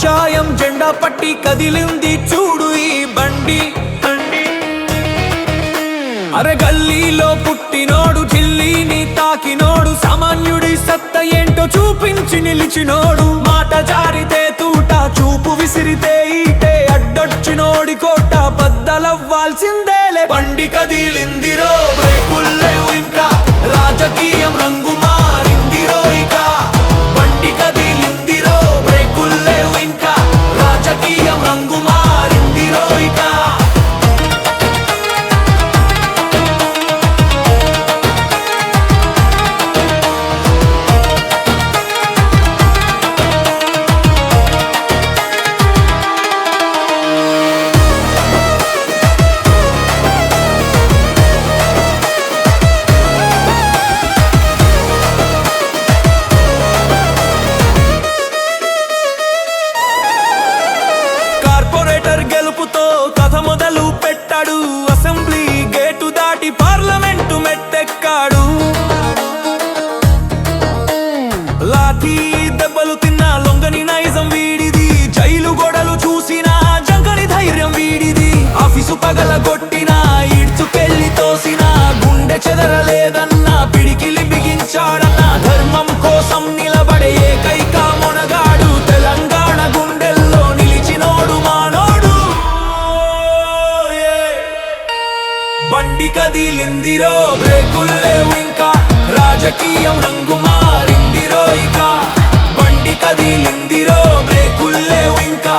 కాషాయం జెండా పట్టి కదిలింది చూడు ఈ బండి. అరే గల్లీలో పుట్టినోడు, ఢిల్లీని తాకినోడు, సామాన్యుడి సత్త ఏంటో చూపించి నిలిచినోడు. మాట జారితే తూట, చూపు విసిరితే ఈటే, అడ్డొచ్చినోడి కోట బద్దలవ్వాల్సిందేలే. బండి కదిలిందిరో, బ్రేకుల్లేవు ఇంకా, రాజకీయం రంగు మారిందిరో ఇక. బండి కదిలిందిరో, బ్రేకుల్లేవు ఇంకా, రాజకీయం రంగు మారిందిరో ఇక. గెలుపుతో కథ మొదలు పెట్టాడు, అసెంబ్లీ గేటు దాటి పార్లమెంటు మెట్టెక్కాడు. లాఠీ దెబ్బలు తిన్న లొంగని నైజం వీడిది, జైలు గోడలు చూసిన జంకని ధైర్యం వీడిది. ఆఫీసు పగలగొట్టిన, ఈడ్చుకెళ్ళి తోసిన, గుండె చెదరలేదన్న, పిడికిలి బిగించాడన్న, ధర్మం కోసం నిలబడే ఏకైక మొనగాడు. తెలంగాణ గుండెల్లో నిలిచినోడు మానోడు. బండి కదిలిందిరో, బ్రేకుల్లేవు ఇంకా, రాజకీయం రంగు మారిందిరో ఇక. బండి కదిలిందిరో, బ్రేకుల్లేవు ఇంకా,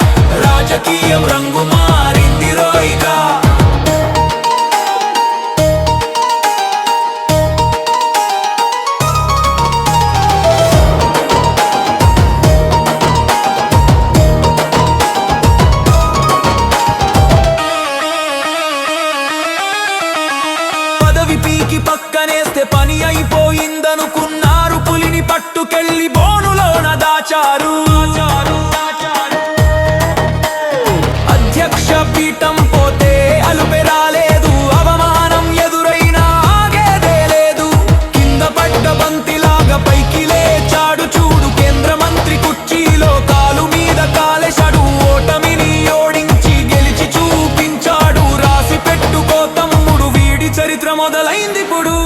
రాజకీయం రంగు మారిందిరో ఇక. పీకి పక్కనేస్తే పని అయిపోయిందనుకున్నారు, పులిని పట్టుకెళ్ళి బోనులోన దాచారు. అధ్యక్ష పీఠం పోతే అలుపే రాలేదు, అవమానం ఎదురైనా ఆగేదే లేదు. కింద పడ్డ బంతిలాగా పైకి లేచాడు చూడు, కేంద్ర మంత్రి కుర్చీలో కాలు మీద కాలేశాడు. ఓటమిని ఓడించి గెలిచి చూపించాడు, రాసి పెట్టుకో తమ్ముడు, వీడి చరిత్ర మొదలైంది ఇప్పుడు.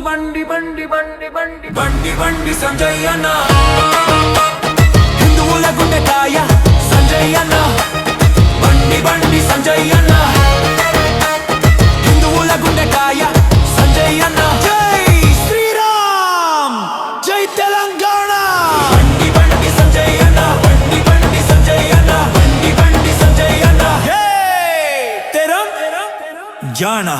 బండి బండి బండి బండి బండి బండి సంజయ్ అన్న, హిందువుల గుండెకాయ సంజయ్ అన్న. బండి బండి సంజయ్ అన్న, హిందువుల గుండెకాయ సంజయ్ అన్న. జై శ్రీరామ్, జై తెలంగాణ. బండి బండి సంజయ్ అన్న, బండి బండి సంజయ్ అన్న, బండి బండి సంజయ్ అన్న. హే తెరం జానా.